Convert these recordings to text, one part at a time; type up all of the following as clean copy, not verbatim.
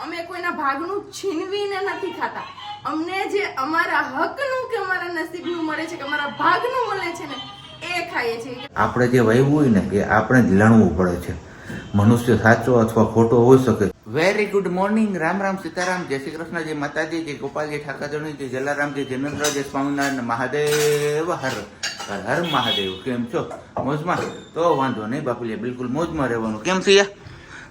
અમે કોઈના ભાગનું છીનવીને નથી ખાતા. અમને જે અમારા હકનું કે અમારા નસીબનું મળે છે કે અમારા ભાગનું મળે છે ને એ ખાઈએ છીએ. આપણે જે વાવ્યું હોય ને એ આપણે જ લણવું પડે છે. મનુષ્ય સાચો અથવા ખોટો હોઈ શકે. Very good morning. Ram Ram Sitaram, જય શ્રી કૃષ્ણ, જય માતાજી, જય ગોપાલજી ઠાકરજણી, જય જલારામ, જય જિનેન્દ્ર, જય સ્વામિનારાયણ, મહાદેવ હર હર હર મહાદેવ. કેમ છો? મોજમાં? તો વાંધો નહીં બાપુલિયા, બિલકુલ મોજમાં રહેવાનું. કેમ છે?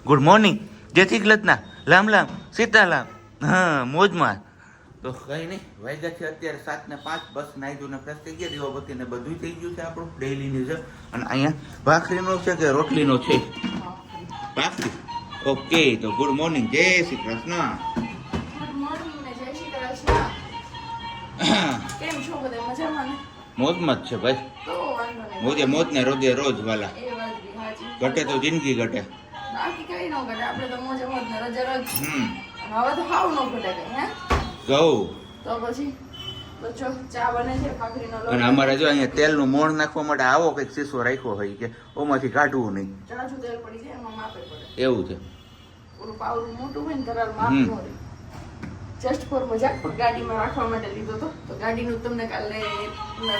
ગુડ મોર્નિંગ, જય શ્રી કૃષ્ણ, લામ લામ, સીતારામ. હા, મોજમાં. તો કઈ નહીં, વાગ્યા છે અત્યારે 7:05. બસ નાઈ ધોઈને ફ્રેશ થઈ ગયા, દીવાબત્તી ને બધું થઈ ગયું છે આપણું ડેઈલીની છે. અને અહીંયા ભાખરીનો છે કે રોટલીનો છે? ભાખરી. ઓકે, તો ગુડ મોર્નિંગ, જય શ્રી કૃષ્ણ. ગુડ મોર્નિંગ ને જય શ્રી કૃષ્ણ. કેમ છો બધા? મજામાં ને? મોજમાં જ છે ભાઈ. તો વાંધો નહીં. મોજે મોજ ને રોજે રોજ વાલા. એ વાત બી સાચી. ઘટે તો જિંદગી ઘટે. બાકી કઈ ન ઘટે, આપણે તો મોજે મોજ ને રોજે રોજ. હવે તો હાવ ન ઘટે કઈ. હે ગૌ. તો પછી તો જો ચા બને છે, ભાખરીનો લોટ. અને અમારે જો અહીંયા તેલનું મોણ નાખવા માટે આવો કંઈક શીશો રાખ્યો હોય કે ઓમાંથી કાઢવું નહીં. જાજુ તેલ પડી જાય એમાં માપે પડે. એવું છે. ઓલું પાવડું મોટું હોય ને ધરાર માપ ન રહે. જસ્ટ ફોર મજાક પણ ગાડીમાં રાખવા માટે લીધો હતો. તો ગાડીનું તમને કાલે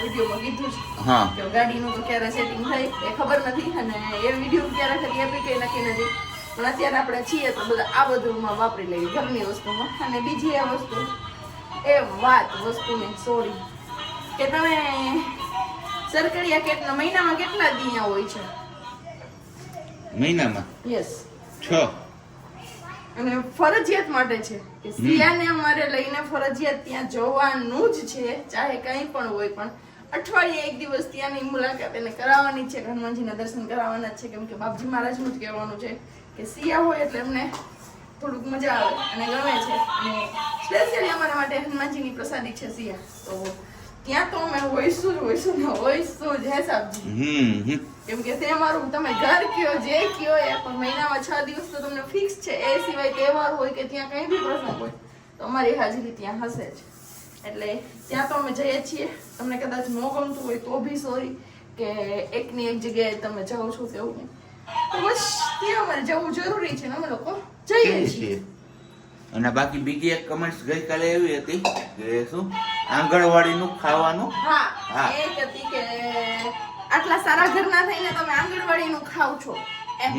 વિડીયોમાં કીધું છે હા કે ગાડીનું તો ક્યારે સેટિંગ થાય એ ખબર નથી, અને એ વિડીયો ક્યારે કરી એ બી કઈ નક્કી નથી. પણ અત્યારે આપણે છીએ તો બધા આ બધુંમાં વાપરી લઈએ ઘરની વસ્તુમાં. અને બીજી એ વસ્તુ એ વાત વસ્તુની સોરી કે તમે સરકડિયા કેટલા મહિનામાં કેટલા દિયા હોય છે? મહિનામાં યસ 6. અને ફરજિયાત માટે છે કે સિયાને અમારે લઈને ફરજિયાત ત્યાં જવાનું જ છે, ચાહે કંઈ પણ હોય. પણ અઠવાડિયે એક દિવસ ત્યાંની મુલાકાત એને કરાવવાની છે, હનુમાનજીના દર્શન કરાવવાના જ છે. કેમ કે બાપજી મહારાજનું જ કહેવાનું છે કે સિયા હોય એટલે એમને થોડુંક મજા આવે અને ગમે છે. અને સ્પેશિયલી અમારા માટે હનુમાનજીની પ્રસાદી છે સિયા. તો ત્યાં તો અમે હોઈશું જ ને હોઈશું જ. હે સાહેબજી, કેમ કે તે મારું તમે ઘર કયો જે કયો એ પણ મહિનામાં 6 દિવસ તો તમને ફિક્સ છે. એ સિવાય તહેવાર હોય કે ત્યાં કંઈ બી પ્રસંગ હોય તો અમારી હાજરી ત્યાં હશે જ. એટલે ત્યાં તો અમે જઈએ છીએ. તમને કદાચ ન ગમતું હોય તો બી સોરી કે એકની એક જગ્યાએ તમે જાઓ છો તેવું નહીં. તો બસ ત્યાં અમારે જવું જરૂરી છે ને અમે લોકો જઈએ છીએ. અને બાકી બીજી એક કમેન્ટ્સ ગઈકાલે એવી હતી કે શું આંગણવાડીનું ખાવાનું. હા, એક હતી કે આટલા સારા ઘરના થઈને તમે આંગણવાડીનું ખાવ છો એમ.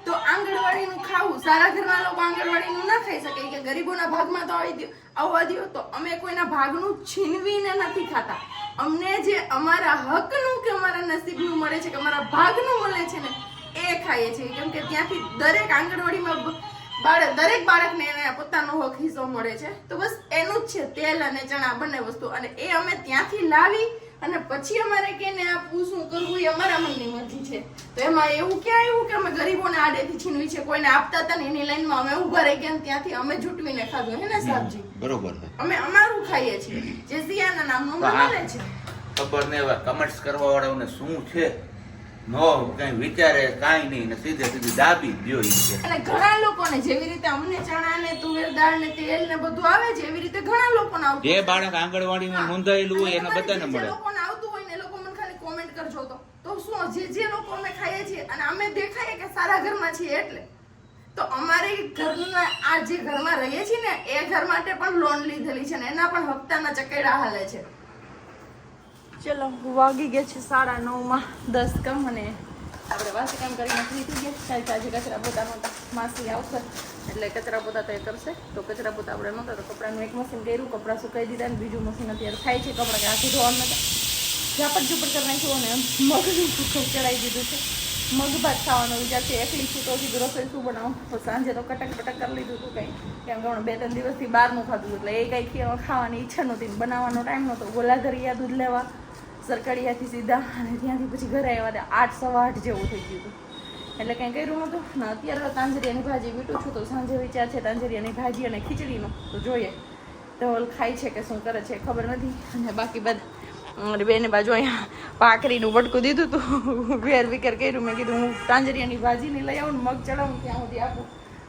તો આંગણવાડીનું ખાવું, સારા ઘરના લોકો આંગણવાડીનું ના ખાઈ શકે કે ગરીબોના ભાગમાં તો આવવા દો. તો અમે કોઈના ભાગનું છીનવીને નથી ખાતા. અમને જે અમારા હકનું કે અમારા નસીબનું મળે છે કે અમારા ભાગનું મળે છે ને એ ખાઈએ છીએ. કેમ કે ત્યાંથી દરેક આંગણવાડીમાં દરેક બાળકને એને પોતાનો હક હિસ્સો મળે છે. તો બસ એનું જ છે તેલ અને ચણા બંને વસ્તુ. અને એ અમે ત્યાંથી લાવી અને પછી અમારે કેને આપવું શું કરવું એ અમારા મનની મરજી છે. તો એમાં એવું ક્યાં આવ્યું કે અમે ગરીબોને આડેથી છીનવી છે? કોઈને આપતા હતા ને એની લાઈનમાં અમે ઉભા રહી ગયા, ત્યાંથી અમે જૂટવીને ખાધું. હે ને સાહેબજી? બરોબર. અમે અમારું ખાઈએ છીએ જે સિયાના નામનું મળે છે. ખબર નહીં હવે કમેન્ટ્સ કરવા વાળાઓને શું છે, નો કઈ વિચારે કાઈ નહીં ને સીધે સીધી દાબી દ્યો ઈ છે. અને ઘણા લોકોને જેવી રીતે અમને ચણા ને તુવેર દાળ ને તેલ ને બધું આવે છે એવી રીતે ઘણા લોકોને આવતું. જે બાળક આંગણવાડીમાં નોંધાયેલું હોય એને બધાને મળે. જે લોકોને આવતું હોય ને એ લોકો મને ખાલી કોમેન્ટ કરજો તો શું જે લોકો અમે ખાઈએ છીએ અને અમે દેખાઈએ કે સારા ઘરમાં છીએ એટલે તો અમારે ઘરના આ જે ઘરમાં રહીએ છીએ ને એ ઘર માટે પણ લોન લીધેલી છે ને એના પણ હપ્તાના ચકેડા હાલે છે. ચલો વાગી ગયા છે 9:30 10 કામ. અને આપણે વાસી કામ કરીને ફ્રી થઈ ગયા. કાંઈ આજે કચરા પોતા નહોતા, માસી આવશે એટલે કચરા પોતા તો એ કરશે. તો કચરા પોતા આપણે નહોતા તો કપડાનું એક મશીન કર્યું, કપડાં સુકાઈ દીધા અને બીજું મશીન અત્યારે થાય છે કપડાં કે આખી ધોવાનું નતા. ઝાપટ ઝૂપટ કરી નાખ્યું અને મગનું સુખો ચડાવી દીધું છે. મગ ભાત ખાવાનો વિચાર છે. એકલી છું તો હજી રસોઈ શું બનાવું? તો સાંજે તો કટક પટક કરી લીધું હતું કંઈ. કેમ કે 2-3 દિવસથી બહારનું ખાધું એટલે એ કંઈ ખાવાની ઈચ્છા નહોતી, બનાવવાનો ટાઈમ નહોતો. ગોલાધરિયા દૂધ લેવા સરકડિયાથી સીધા અને ત્યાંથી પછી ઘરે આવ્યા 8-8:15 જેવું થઈ ગયું હતું. એટલે કંઈ કર્યું નહોતું ને. અત્યારે તાંજરિયાની ભાજી વીટું છું તો સાંજે વિચાર છે તાંજરિયાની ભાજી અને ખીચડીનો. તો જોઈએ ધવલ ખાય છે કે શું કરે છે ખબર નથી. અને બાકી બધા બેને બાજુ અહીંયા ભાખરીનું વટકું દીધું હતું, વેર વિકેર કર્યું. મેં કીધું હું તાંજરિયાની ભાજીની લઈ આવું ને મગ ચડાવું ત્યાં સુધી આપું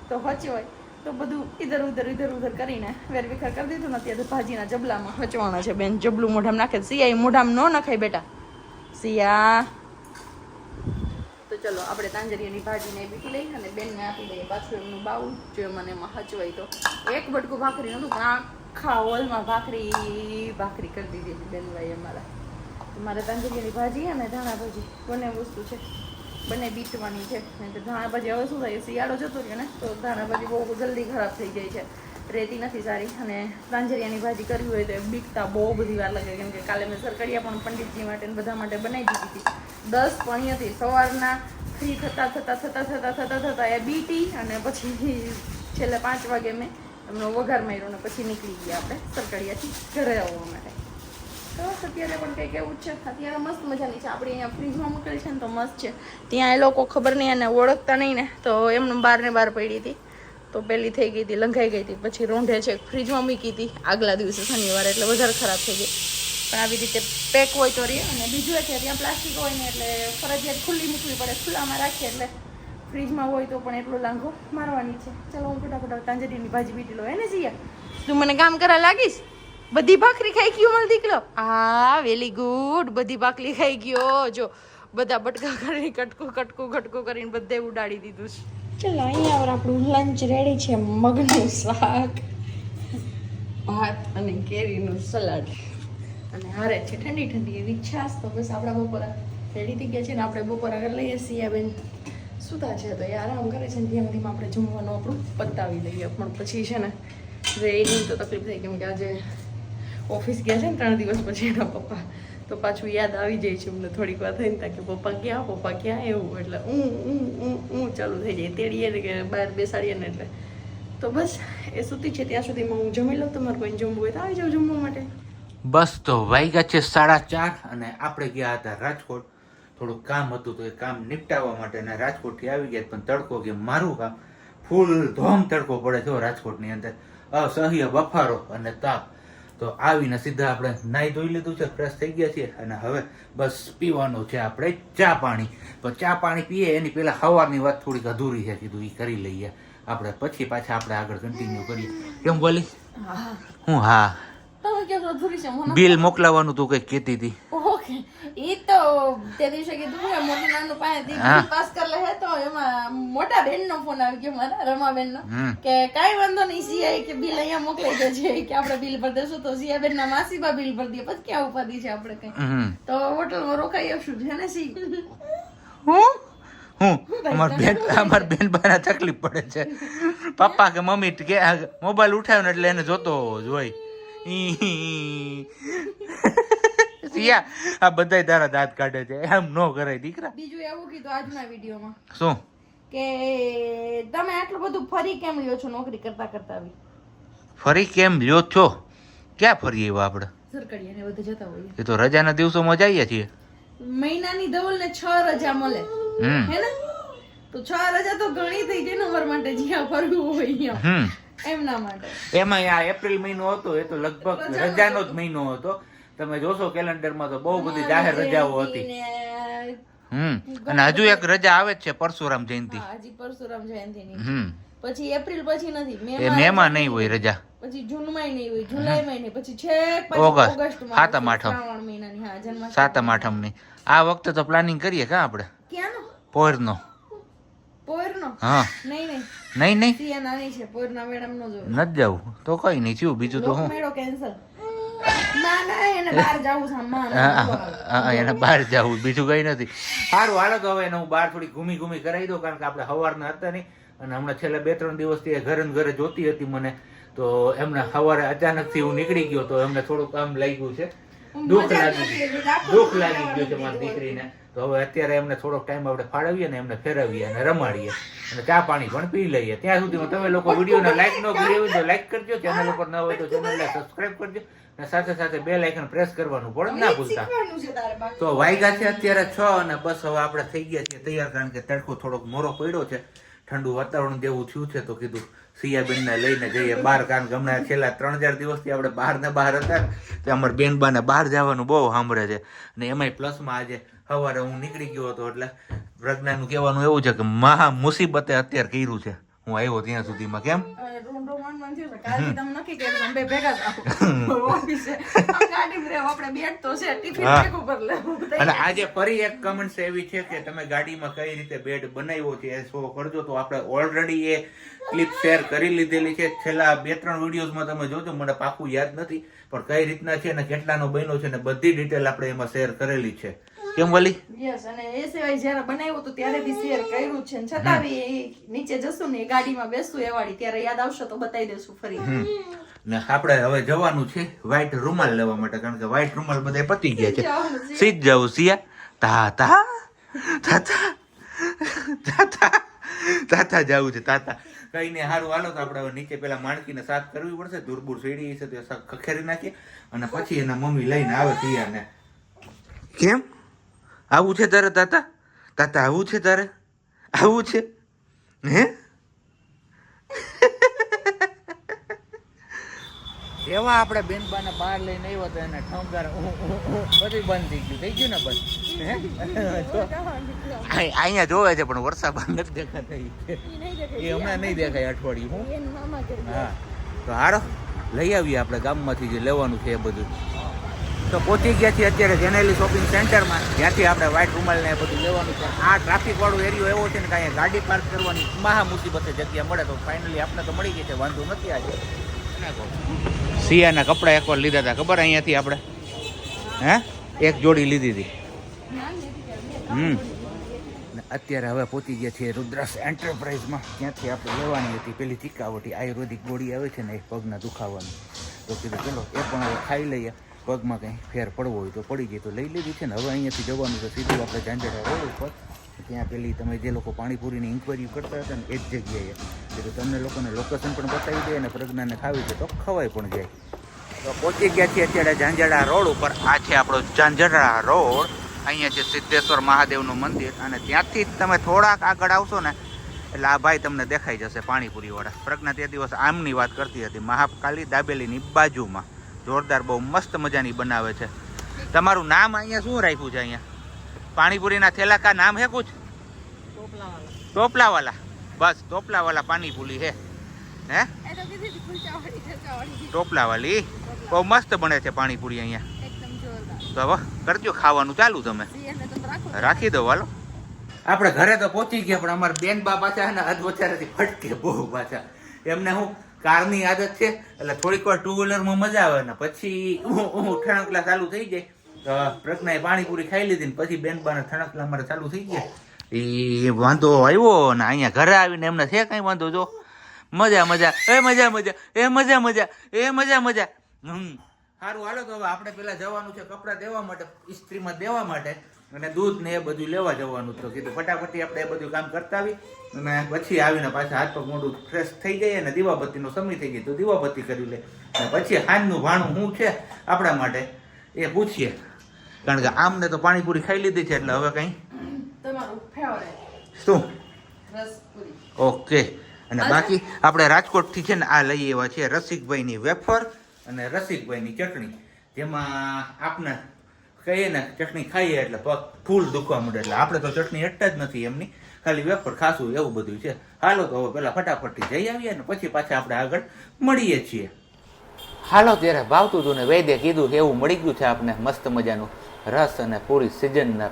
તો હચવાય. તો બધું ઇધર ઉધર કરીને વેર વિખેર કરી દીધું. ને અત્યારે ભાજીના જબલામાં હચવાના છે. બેન જબલું મોઢામાં નાખે. સિયા મોઢામાં ન નખાય બેટા. સિયા તો ચલો આપણે તાંજરિયાની ભાજીને બીટી લઈ અને બેનને આપી દઈએ પાછું એમનું બાઉલ જો મને એમાં હચવાય તો એક બટકું ભાખરી નહોતું પણ આખા હોલમાં ભાખરી કરી દીધી હતી બેનભાઈ અમારા. મારે તાંજરિયાની ભાજી અને ધાણા ભાજી બંને વસ્તુ છે, બંને બીટવાની છે. નહીં તો ધાણા ભાજી હવે શું થાય, શિયાળો જતો રહ્યો ને તો ધાણા ભાજી બહુ જલ્દી ખરાબ થઈ જાય છે, રહેતી નથી સારી. અને તાંજરિયાની ભાજી કરવી હોય તો બીટતા બહુ બધી વાર લાગે, કેમ કે કાલે મેં સરકડિયા પણ પંડિતજી માટે ને બધા માટે બનાવી દીધી હતી. 10 પણ હતી સવારના ફ્રી થતા એ બીટી અને પછી છેલ્લે 5 વાગે મેં એમનો વઘાર માર્યો ને પછી નીકળી ગયા આપણે સરકડિયાથી ઘરે આવવા માટે. તો અત્યારે પણ કંઈક એવું જ છે. અત્યારે મસ્ત મજાની છે. આપણે અહીંયા ફ્રીજમાં મૂકેલી છે ને તો મસ્ત છે. ત્યાં એ લોકો ખબર નહીં એને ઓળખતા નહીં ને તો એમનું બહાર ને બહાર પડી હતી તો પેલી થઈ ગઈ હતી, લંઘાઈ ગઈ હતી. પછી રોંઢે છે ફ્રીજમાં મૂકી હતી આગલા દિવસે શનિવારે, એટલે વધારે ખરાબ થઈ ગઈ. પણ આવી રીતે પેક હોય તો રહે. અને બીજું એ કે ત્યાં પ્લાસ્ટિક હોય ને એટલે ફરજિયાત ખુલ્લી મૂકવી પડે, ખુલ્લામાં રાખીએ એટલે ફ્રીજમાં હોય તો પણ એટલો લાંઘો મારવાની છે. ચાલો હું ફટાફટ તાંજરીની ભાજી બીટી લો. એને જીયા તું મને કામ કરવા લાગીશ? બધી ભાખરી ખાઈ ગયો મારો દીકરો. હા વેરી ગુડ, બધી ભાખરી ખાઈ ગયો. જો બધા બટકા કરીને કટકું કરીને બધે ઉડાડી દીધું છે. ચલો અહીંયા આપણું લંચ રેડી છે. મગનું શાક, ભાત અને કેરીનું સલાડ અને હારે છે ઠંડી એવી છાશ. તો બસ આપણા બપોરા રેડી થઈ ગયા છે ને આપણે બપોરા કરી લઈએ. સિયાબેન સુતા છે તો એ આરામ કરે છે ને ધીમે ધીમે આપણે જમવાનું આપણું પતાવી લઈએ. પણ પછી છે ને રેડી તો તકલીફ થઈ, કેમ કે આજે ઓફિસ ગયા છે ને 3 દિવસ પછી એના પપ્પા, તો પાછું યાદ આવી જાય છે અમને થોડીક વાર થઈને કે પપ્પા ક્યાં એવું. એટલે હું ચાલુ થઈ જાય તેડીએ કે બહાર બેસાડીએ ને એટલે. તો બસ એ સૂતી છે ત્યાં સુધીમાં હું જમી લઉં. તમારે કોઈ જમવું હોય તો આવી જાવ જમવા માટે. બસ તો વાગ્યા છે 4:30 અને આપણે ગયા હતા રાજકોટ. થોડુંક કામ હતું તો એ કામ નિપટાવવા માટે અને રાજકોટથી આવી ગયા. પણ તડકો કે મારું કામ ફૂલ ધોમ તડકો પડે છે રાજકોટની અંદર, અસહ્ય બફારો અને તાપ. તો આવીને સીધા આપણે નાહી ધોઈ લીધું છે, ફ્રેશ થઈ ગયા છીએ અને હવે બસ પીવાનું છે આપણે ચા પાણી. તો ચા પાણી પીએ એની પહેલા સવારની વાત થોડીક અધૂરી છે, કીધું એ કરી લઈએ આપણે, પછી પાછા આપણે આગળ કન્ટિન્યુ કરીએ. કેમ બોલી? હું હા તમે કેમ અધૂરી છે? બિલ મોકલાવાનું તું કઈક કહેતી હતી. ઓકે, એ તો તે દિવસે કીધું મેં મોટી નાનું પાસે દીકરી પાસ કર લે તો એમાં મોટા બેન નો ફોન આવી ગયો મારા રમાબેન નો કે કાઈ વાંધો નહીં સિયા કે બિલ અહીંયા મોકલાઈ દેજે કે આપણે બિલ ભરી દેશું. તો સિયા બેન ના માસીબા બિલ ભરી દે, પછી ક્યાં ઉપાધી છે આપણે કઈ. તો હોટલમાં રોકાઈ આવશું છે ને સી. અમાર બેન બાના તકલીફ પડે છે. પપ્પા કે મમ્મી કે મોબાઈલ ઉઠાવ્યો ને એટલે એને જોતો જ હોય. સિયા આ બધાય તારા દાંત કાઢે છે, એમ નો કરાય દીકરા. બીજું એવું કીધું આજના વિડીયોમાં શું કે તમે આટલું બધું ફરી કેમ લ્યો છો નોકરી કરતા આવી? ફરી કેમ લ્યો છો? ક્યાં ફરીએ એવા આપણે? સરકડિયા ને બધે જતા હોઈએ. એ તો રજાના દિવસોમાં જઈએ છીએ. મહિનાની ધવલ ને 6 રજા મળે હે ને, તો 6 રજા તો ઘણી થઈ જાય ને અમારા માટે જ્યાં ફરવું હોય ત્યાં. એમના માટે એમાં આ એપ્રિલ મહિનો હતો એ તો લગભગ રજાનો જ મહિનો હતો. તમે જોશો કેલેન્ડરમાં તો બહુ બધી જાહેર રજાઓ હતી. અને હજુ એક રજા આવે જ છે પરશુરામ જયંતિ. હજી પરશુરામ જયંતિ ની પછી એપ્રિલ પછી નથી, મે માં નહીં હોય રજા, પછી જૂન માં નહીં હોય, જુલાઈ માં નહીં, પછી છેક ઓગસ્ટ માં સાતમ આઠમ શ્રાવણ મહિનાની હા જન્માષ્ટમી સાતમ આઠમ ની. આ વખતે તો પ્લાનિંગ કરીએ કા આપણે ક્યાંનો પોરનો. પોરનો હા નહીં સિયા નાની છે, પોરના મેડમ નો જો નથી જવું તો કઈ નહીં થયું. બીજું તો હું મેળો કેન્સલ. ના એને બહાર જાવું છે એને બહાર જવું, બીજું કઈ નથી. સારું હાલો તો હવે હું બહાર થોડી ઘૂમી કરાવી દઉં, કારણ કે આપણે સવારના હતા નહીં અને હમણાં છેલ્લા 2-3 દિવસથી ઘરે ને ઘરે જોતી હતી મને. તો એમને સવારે અચાનકથી હું નીકળી ગયો તો એમને થોડુંક આમ લાગ્યું છે, દુઃખ લાગી ગયું છે મારી દીકરીને. તો હવે અત્યારે એમને થોડોક ટાઈમ આપણે ફાળવીએ ને એમને ફેરવીએ અને રમાડીએ અને ચા પાણી પણ પી લઈએ. ત્યાં સુધીમાં તમે લોકો વિડીયોને લાઈક ન કરી હોય તો લાઈક કરજો, ચેનલ ઉપર ન હોય તો ચેનલને સબસ્ક્રાઇબ કરજો અને સાથે બેલ આઇકન પ્રેસ કરવાનું પણ ના ભૂલતા. તો વાગ્યા છે અત્યારે 6 અને બસ હવે આપણે થઈ ગયા છીએ તૈયાર, કારણ કે તડકો થોડોક મોરો પડ્યો છે, ઠંડુ વાતાવરણ જેવું થયું છે. તો કીધું સિયાબેનને લઈને જઈએ બહાર, કારણ કે હમણાં છેલ્લા 3-4 દિવસથી આપણે બહાર હતા તો અમારા બેનબાને બહાર જવાનું બહુ સાંભળે છે. અને એમાંય પ્લસમાં આજે સવારે હું નીકળી ગયો હતો એટલે પ્રજ્ઞાનું કહેવાનું એવું છે કે મહા મુસીબતે અત્યારે કર્યું છે હું આવ્યો ત્યાં સુધીમાં. કેમ રોંડો માંડવાનું થયું છે. કાલથી તમે નક્કી કર્યું અમે બે ભેગા જ આવો ઓફિસે. આ ગાડીમાં રહેવું, આપણે બેડ તો છે, ટિફિન હા. ભેગું પર લેવું. અને આજે ફરી એક કમેન્ટ એવી છે કે તમે ગાડીમાં કઈ રીતે બેડ બનાવ્યો છે એ શો કરજો. તો આપણે ઓલરેડી એ ક્લિપ શેર કરી લીધેલી છે. છેલ્લા 2-3 વિડીયોઝમાં તમે જોજો, મને પાકું યાદ નથી, પણ કઈ રીતના છે ને કેટલાનો બન્યો છે ને બધી ડિટેલ આપણે એમાં શેર કરેલી છે. કેમ વલી? યસ, અને એ સિવાય જ્યારે બનાવ્યું તો ત્યારે બી શેર કર્યું છે, ને છતાં બી એ નીચે જશું ને એ ગાડીમાં બેસું એ વાળી ત્યારે યાદ આવશે તો બતાવી દેશું ફરી. ને આપણે હવે જવાનું છે વ્હાઈટ રૂમાલ લેવા માટે, કારણ કે વ્હાઈટ રૂમાલ બધા પતી ગયા છે. જવાનું છે. સીધ જવું સિયા તાતા તાતા તાતા તાતા જવું છે તાતા. કઈ ને સારું, હાલો તો આપણે હવે નીચે પેલા માણકીને સાફ કરવી પડશે. દૂરબૂર સીડી છે તે ખખેરી નાખીએ અને પછી એના મમ્મી લઈને આવે સિયાને. કેમ આવું છે તારે તાતા? તાતા આવું છે તારે? આવું છે હે? એવા આપણે બેનબાને બહાર લઈને આવ્યો તો એને ઠમકાર બધું બંધ થઈ ગયું ને બસ. અહીંયા જોવે છે પણ વરસાદ બંધ નથી દેખાતા. એ હમણાં નહીં દેખાય અઠવાડિયું. હું હા, તો હારો લઈ આવીએ આપણે ગામમાંથી જે લેવાનું છે એ બધું. તો પહોંચી ગયા છીએ અત્યારે જેનેલી શોપિંગ સેન્ટરમાં, જ્યાંથી આપણે વ્હાઈટ રૂમાલ ને બધું લેવાનું છે. આ ટ્રાફિક વાળો એરિયો એવો છે ને કે અહીંયા ગાડી પાર્ક કરવાની મહા મુસીબતે જગ્યા મળે. તો ફાઇનલી આપણે તો મળી ગઈ છે, વાંધો નથી આજે. સિયાના કપડા એકવાર લીધા હતા ખબર અહીંયાથી આપણે, હે એક જોડી લીધી હતી. અત્યારે હવે પહોંચી ગયા છીએ રુદ્રાસ એન્ટરપ્રાઇઝમાં, ત્યાંથી આપણે લેવાની હતી પેલી ચીકાવટી આયુર્વેદિક ગોળી આવે છે ને એ પગના દુખાવાની. તો કીધું ચલો એ પણ હવે ખાઈ લઈએ, પગમાં કંઈ ફેર પડવો હોય તો પડી જાય. તો લઈ લીધી છે ને હવે અહીંયાથી જવાનું છે સીધું આપણે ઝાંઝરા રોડ ઉપર. ત્યાં પેલી તમે જે લોકો પાણીપુરીની ઇન્કવાયરી કરતા હતા ને એ જ જગ્યાએ એટલે તમને લોકોને લોકેશન પણ બતાવી દે અને પ્રજ્ઞાને ખાવી છે તો ખવાઈ પણ જાય. તો પહોંચી ગયા છીએ અત્યારે ઝાંઝરા રોડ ઉપર. આ છે આપણો ઝાંઝરા રોડ. અહીંયા છે સિદ્ધેશ્વર મહાદેવનું મંદિર અને ત્યાંથી જ તમે થોડાક આગળ આવશો ને એટલે આ ભાઈ તમને દેખાઈ જશે પાણીપુરીવાળા. પ્રજ્ઞા તે દિવસ આમની વાત કરતી હતી, મહાકાલી દાબેલીની બાજુમાં. જોરદાર, બહુ મસ્ત મજાની બનાવે છે. તમારું નામ અહીંયા શું રાખ્યું છે? અહીંયા પાણીપુરીના થેલા કા નામ હે કુછ? ટોપલાવાલા. બસ ટોપલાવાલા પાણીપુરી હે. હે ટોપલાવાલી બહુ મસ્ત બને છે પાણીપુરી અહીંયા. તો હવે કરજો ખાવાનું ચાલુ, તમે રાખી દો. હાલો આપણે ઘરે તો પહોંચી ગયા, પણ અમારા બેન બા પાછા ને અધવચારાથી ફટકે બહુ પાછા. એમને હું કારની આદત છે એટલે થોડીક વાર ટુ વ્હીલરમાં મજા આવે ને પછી ઠણકલા ચાલુ થઈ જાય. તો પ્રજ્ઞાએ પાણીપુરી ખાઈ લીધી ને પછી બેન બાને ઠણકલા અમારે ચાલુ થઈ ગયા. એ વાંધો આવ્યો ને અહીંયા ઘરે આવીને એમને છે કઈ વાંધો જો મજા મજા એ મજા મજા એ મજા મજા એ મજા મજા. સારું હાલો તો હવે આપણે પેલા જવાનું છે કપડાં દેવા માટે, ઇસ્ત્રીમાં દેવા માટે અને દૂધ ને એ બધું લેવા જવાનું. તો કીધું ફટાફટી આપણે એ બધું કામ કરતા આવી અને પછી આવીને પાછા હાથ પગ મોઢું ફ્રેશ થઈ જાય અને દીવાબત્તીનો સમય થઈ જાય તો દીવાબત્તી કરી લે અને પછી હાંજનું ભાણું શું છે આપણા માટે એ પૂછીએ. કારણ કે આમને તો પાણીપુરી ખાઈ લીધી છે એટલે હવે કંઈ તમારું ફેવરેટ શું રસપુરી. ઓકે. અને બાકી આપણે રાજકોટથી છે ને આ લઈ આવ્યા છે રસિકભાઈની વેફર અને રસિકભાઈની ચટણી, જેમાં આપણે કહીએ ને ચટણી ખાઈએ એટલે પગ ફૂલ દુખવા મળે. એટલે આપણે તો ચટણી હટતા જ નથી એમની, ખાલી વેફર ખાશું એવું બધું છે. હાલો તો હવે પેલા ફટાફટથી જઈ આવીએ ને પછી પાછા આપણે આગળ મળીએ છીએ. હાલો ત્યારે ભાવતું હતું ને વૈદ્ય કીધું એવું મળી ગયું છે આપણે મસ્ત મજાનું રસ અને પૂરી સિઝનના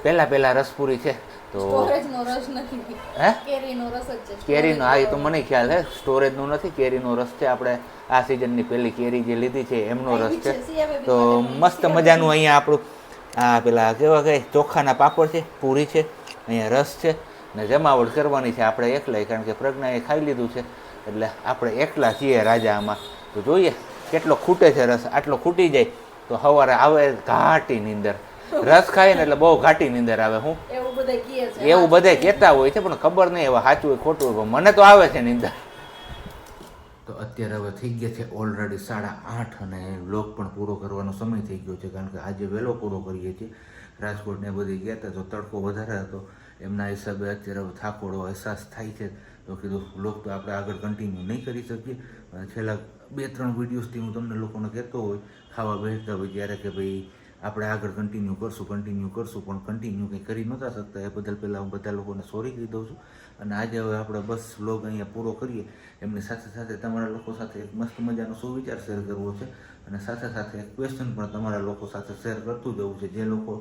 પહેલા રસપુરી છે. તો સ્ટોરેજનો રસ નથી, હે કેરીનો રસ જ છે. કેરીનો, હા એ તો મને ખ્યાલ છે, સ્ટોરેજનો નથી, કેરીનો રસ છે. આપણે આ સિઝનની પહેલી કેરી જે લીધી છે એમનો રસ છે. તો મસ્ત મજાનું અહીંયા આપણું આ પેલા કેવા કહે ચોખાના પાપડ છે, પૂરી છે, અહીંયા રસ છે ને જમાવટ કરવાની છે આપણે એકલા, કારણ કે પ્રજ્ઞાએ ખાઈ લીધું છે એટલે આપણે એકલા છીએ રાજા આમાં. તો જોઈએ કેટલો ખૂટે છે રસ. આટલો ખૂટી જાય તો સવારે આવે ઘાટી નીંદર. રસ ખાય ને એટલે બહુ ઘાટી નીંદર આવે. હું એવું બધા કહેતા હોય છે પણ ખબર નહીં હવે સાચું હોય ખોટું હોય, મને તો આવે છે નીંદર. તો અત્યારે હવે થઈ ગયા છે ઓલરેડી 8:30 અને વ્લોગ પણ પૂરો કરવાનો સમય થઈ ગયો છે, કારણ કે આજે વહેલો પૂરો કરીએ છીએ. રાજકોટ ને બધી ગયા હતા તો તડકો વધારે હતો, એમના હિસાબે અત્યારે હવે થાકોડો અહેસાસ થાય છે. તો કીધું વ્લોગ તો આપણે આગળ કન્ટિન્યુ નહીં કરી શકીએ. છેલ્લા 2-3 વિડીયોઝથી હું તમને લોકોને કહેતો હોય ખાવા બેસતા હોય જ્યારે કે ભાઈ આપણે આગળ કન્ટિન્યુ કરશું પણ કન્ટિન્યુ કંઈ કરી નહોતા શકતા. એ બદલ પહેલાં હું બધા લોકોને સોરી કહી દઉં છું. અને આજે હવે આપણે બસ વ્લોગ અહીંયા પૂરો કરીએ. એમની સાથે સાથે તમારા લોકો સાથે એક મસ્ત મજાનો સુવિચાર શેર કરવો છે, અને સાથે સાથે એક ક્વેશ્ચન પણ તમારા લોકો સાથે શેર કરતું જવું છે. જે લોકો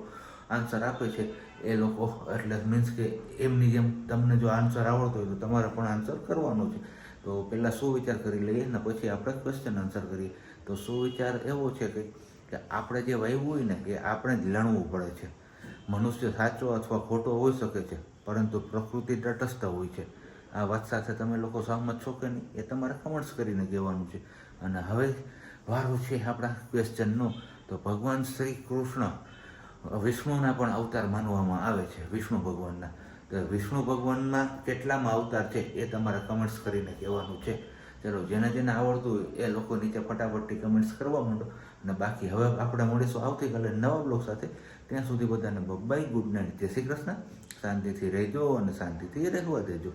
આન્સર આપે છે એ લોકો, એટલે મીન્સ કે એમની જેમ તમને જો આન્સર આવડતો હોય તો તમારે પણ આન્સર કરવાનો છે. તો પહેલાં સુવિચાર કરી લઈએ ને પછી આપણે ક્વેશ્ચન આન્સર કરીએ. તો સુવિચાર એવો છે કે આપણે જે વાવ્યું હોય ને એ આપણે જ લણવું પડે છે. મનુષ્ય સાચો અથવા ખોટો હોઈ શકે છે, પરંતુ પ્રકૃતિ તટસ્થ હોય છે. આ વાત સાથે તમે લોકો સહમત છો કે નહીં એ તમારે કમેન્ટ્સ કરીને કહેવાનું છે. અને હવે વારો છે આપણા ક્વેશ્ચનનો. તો ભગવાન શ્રી કૃષ્ણ વિષ્ણુના પણ અવતાર માનવામાં આવે છે, વિષ્ણુ ભગવાનના. તો વિષ્ણુ ભગવાનના કેટલામાં અવતાર છે એ તમારે કમેન્ટ્સ કરીને કહેવાનું છે. ચલો, જેને જેને આવડતું હોય એ લોકો નીચે ફટાફટથી કમેન્ટ્સ કરવા માંડો. અને બાકી હવે આપણે મળીશું આવતીકાલે નવા બ્લોગ સાથે. ત્યાં સુધી બધાને બાય, ગુડ નાઇટ, જય શ્રી કૃષ્ણ. શાંતિથી રહેજો અને શાંતિથી રહેવા દેજો.